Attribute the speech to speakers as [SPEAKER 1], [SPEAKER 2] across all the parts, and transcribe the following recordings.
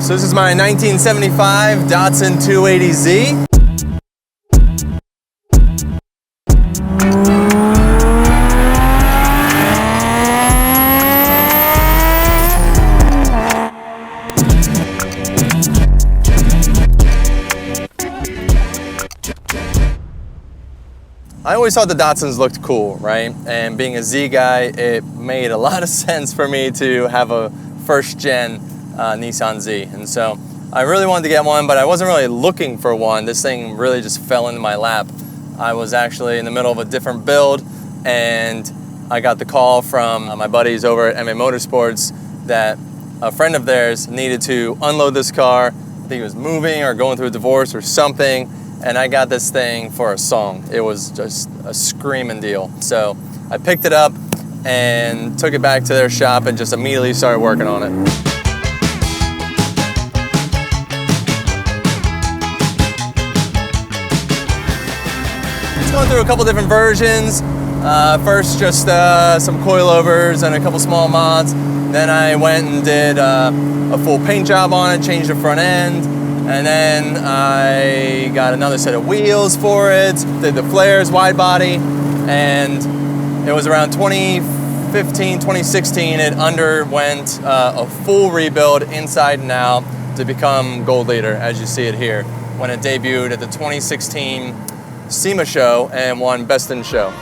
[SPEAKER 1] So this is my 1975 Datsun 280Z. I always thought the Datsuns looked cool, right? And being a Z guy, it made a lot of sense for me to have a first gen Nissan Z. And so I really wanted to get one, but I wasn't really looking for one. This thing really just fell into my lap. I was actually in the middle of a different build, and I got the call from my buddies over at MA Motorsports that a friend of theirs needed to unload this car. I think he was moving or going through a divorce or something. And I got this thing for a song. It was just a screaming deal. So I picked it up and took it back to their shop and just immediately started working on it. It's going through a couple different versions. First just some coilovers and a couple small mods. Then I went and did a full paint job on it, changed the front end. And then I got another set of wheels for it, did the flares, wide body, and it was around 2015, 2016, it underwent a full rebuild inside and out to become gold leader, as you see it here, when it debuted at the 2016 SEMA show and won Best in Show.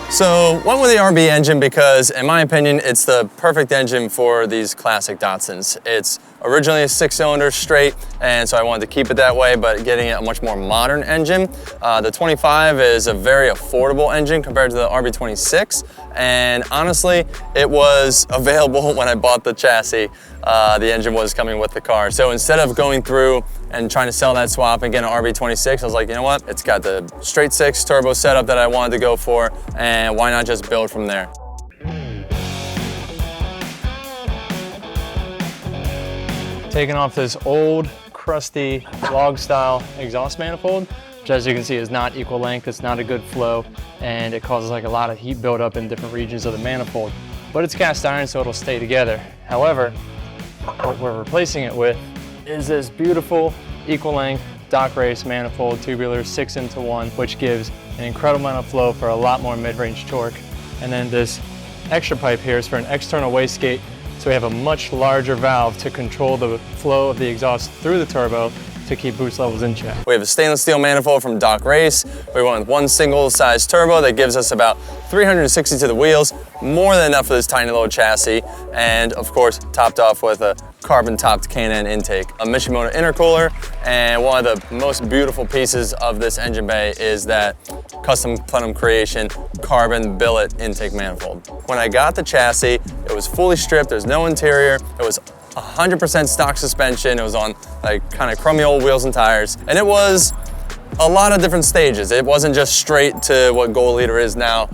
[SPEAKER 1] So went with the RB engine because, in my opinion, it's the perfect engine for these classic Datsuns. It's originally a 6-cylinder straight, and so I wanted to keep it that way, but getting a much more modern engine. The 25 is a very affordable engine compared to the RB26, and honestly, it was available when I bought the chassis. The engine was coming with the car. So instead of going through and trying to sell that swap and get an RB26, I was like, you know what? It's got the straight 6 turbo setup that I wanted to go for, and why not just build from there? Taking off this old, crusty, log-style exhaust manifold, which as you can see is not equal length, it's not a good flow, and it causes like a lot of heat buildup in different regions of the manifold. But it's cast iron, so it'll stay together. However, what we're replacing it with is this beautiful equal length Doc Race manifold tubular 6-into-1, which gives an incredible amount of flow for a lot more mid-range torque. And then this extra pipe here is for an external wastegate, so we have a much larger valve to control the flow of the exhaust through the turbo to keep boost levels in check. We have a stainless steel manifold from Doc Race. We went with one single size turbo that gives us about 360 to the wheels, more than enough for this tiny little chassis, and of course topped off with a carbon topped K&N intake, a Mishimoto intercooler, and one of the most beautiful pieces of this engine bay is that custom plenum creation carbon billet intake manifold. When I got the chassis, it was fully stripped, there's no interior, it was 100% stock suspension. It was on like kind of crummy old wheels and tires. And it was a lot of different stages. It wasn't just straight to what Gold Leader is now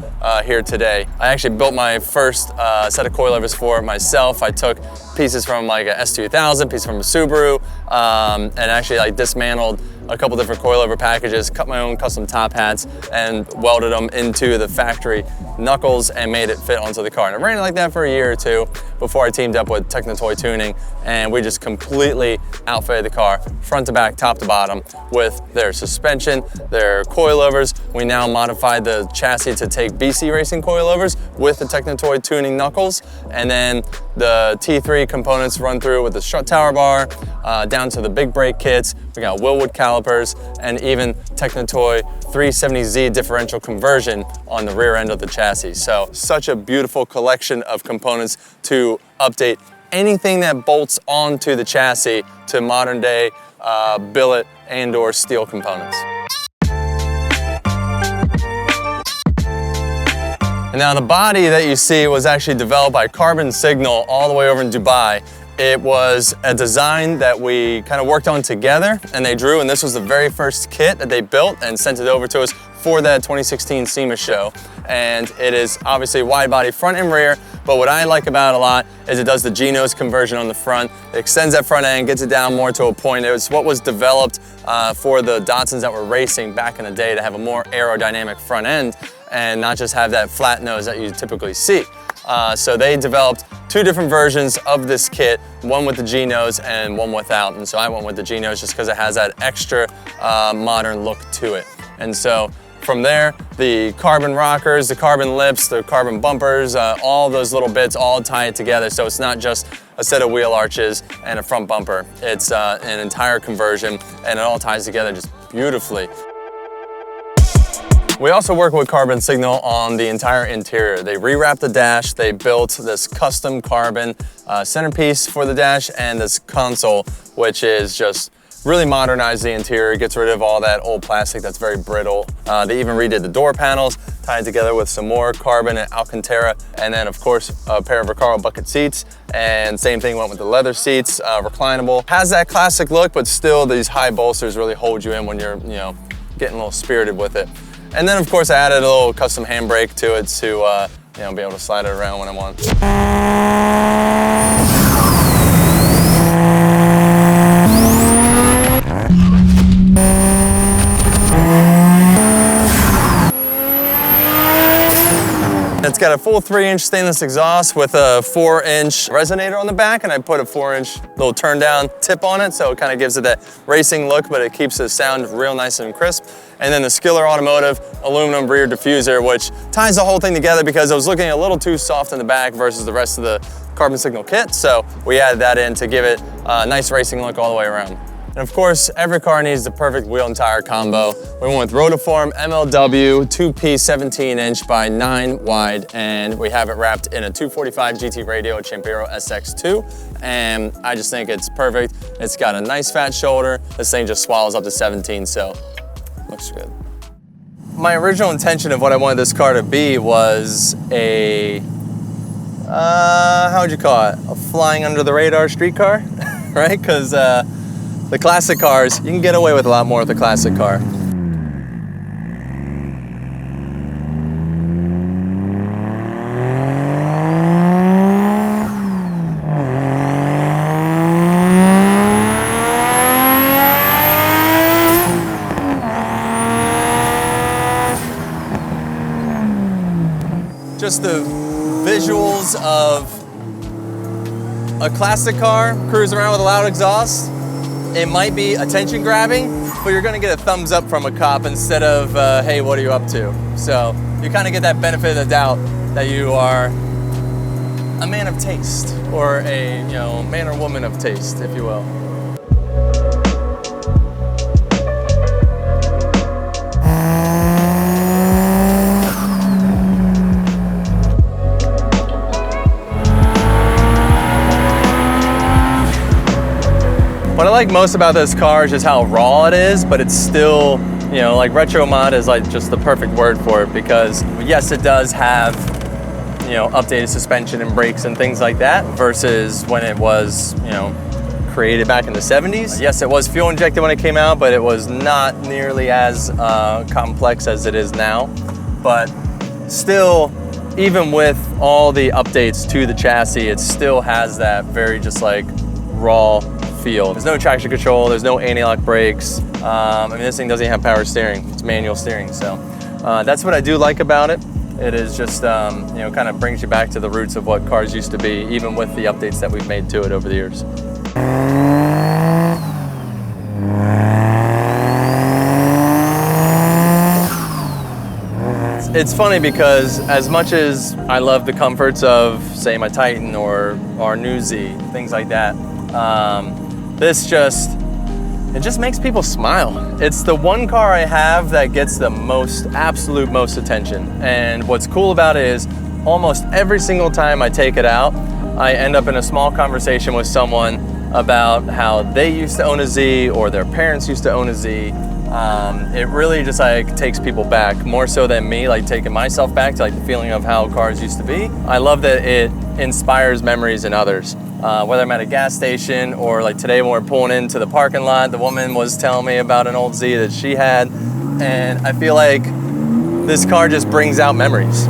[SPEAKER 1] here today. I actually built my first set of coilovers for it myself. I took pieces from like a S2000, pieces from a Subaru, and actually like dismantled a couple different coilover packages, cut my own custom top hats, and welded them into the factory knuckles and made it fit onto the car. And I ran it like that for a year or two before I teamed up with Technotoy Tuning, and we just completely outfitted the car, front to back, top to bottom, with their suspension, their coilovers. We now modified the chassis to take BC Racing coilovers with the Technotoy Tuning knuckles, and then the T3 components run through with the strut tower bar, down to the big brake kits. We got Willwood calipers, and even Technotoy 370Z differential conversion on the rear end of the chassis. So such a beautiful collection of components to update anything that bolts onto the chassis to modern day billet and or steel components. And now the body that you see was actually developed by Carbon Signal all the way over in Dubai. It was a design that we kind of worked on together, and they drew, and this was the very first kit that they built and sent it over to us
[SPEAKER 2] for that 2016 SEMA show. And it is obviously wide body front and rear, but what I like about it a lot is it does the G-nose conversion on the front. It extends that front end, gets it down more to a point. It was what was developed for the Datsuns that were racing back in the day to have a more aerodynamic front end and not just have that flat nose that you typically see. So they developed two different versions of this kit, one with the G-nose and one without. And so I went with the G-nose just because it has that extra modern look to it. And so from there, the carbon rockers, the carbon lips, the carbon bumpers, all those little bits all tie it together. So it's not just a set of wheel arches and a front bumper. It's an entire conversion, and it all ties together just beautifully. We also work with Carbon Signal on the entire interior. They rewrapped the dash, they built this custom carbon centerpiece for the dash and this console, which is just really modernized the interior, gets rid of all that old plastic that's very brittle. They even redid the door panels, tied together with some more carbon and Alcantara, and then of course a pair of Recaro bucket seats, and same thing went with the leather seats, reclinable. Has that classic look, but still these high bolsters really hold you in when you're, getting a little spirited with it. And then of course I added a little custom handbrake to it to be able to slide it around when I want. It's got a full 3-inch stainless exhaust with a 4-inch resonator on the back, and I put a 4-inch little turn down tip on it, so it kind of gives it that racing look, but it keeps the sound real nice and crisp. And then the Skiller Automotive aluminum rear diffuser, which ties the whole thing together because it was looking a little too soft in the back versus the rest of the Carbon Signal kit, so we added that in to give it a nice racing look all the way around. And of course, every car needs the perfect wheel and tire combo. We went with Rotiform MLW 2-piece 17-inch by 9 wide, and we have it wrapped in a 245 GT Radio Champero SX2, and I just think it's perfect. It's got a nice fat shoulder. This thing just swallows up to 17, so looks good. My original intention of what I wanted this car to be was a, how would you call it? A flying under the radar street car, right? Because the classic cars, you can get away with a lot more with the classic car. Just the visuals of a classic car cruising around with a loud exhaust. It might be attention grabbing, but you're gonna get a thumbs up from a cop instead of, hey, what are you up to? So you kind of get that benefit of the doubt that you are a man of taste, or a man or woman of taste, if you will. What I like most about this car is just how raw it is, but it's still, like Restomod is like just the perfect word for it, because yes, it does have, updated suspension and brakes and things like that versus when it was, created back in the 70s. Yes, it was fuel injected when it came out, but it was not nearly as complex as it is now. But still, even with all the updates to the chassis, it still has that very just like raw feel. There's no traction control, there's no anti-lock brakes. This thing doesn't even have power steering, it's manual steering. So that's what I do like about it. It is just, kind of brings you back to the roots of what cars used to be, even with the updates that we've made to it over the years. It's funny because as much as I love the comforts of, say, my Titan or our new Z, things like that, this it just makes people smile. It's the one car I have that gets the absolute most attention. And what's cool about it is almost every single time I take it out, I end up in a small conversation with someone about how they used to own a Z or their parents used to own a Z. It really just like takes people back, more so than me, like taking myself back to like the feeling of how cars used to be. I love that it inspires memories in others. Whether I'm at a gas station or like today when we're pulling into the parking lot, the woman was telling me about an old Z that she had. And I feel like this car just brings out memories.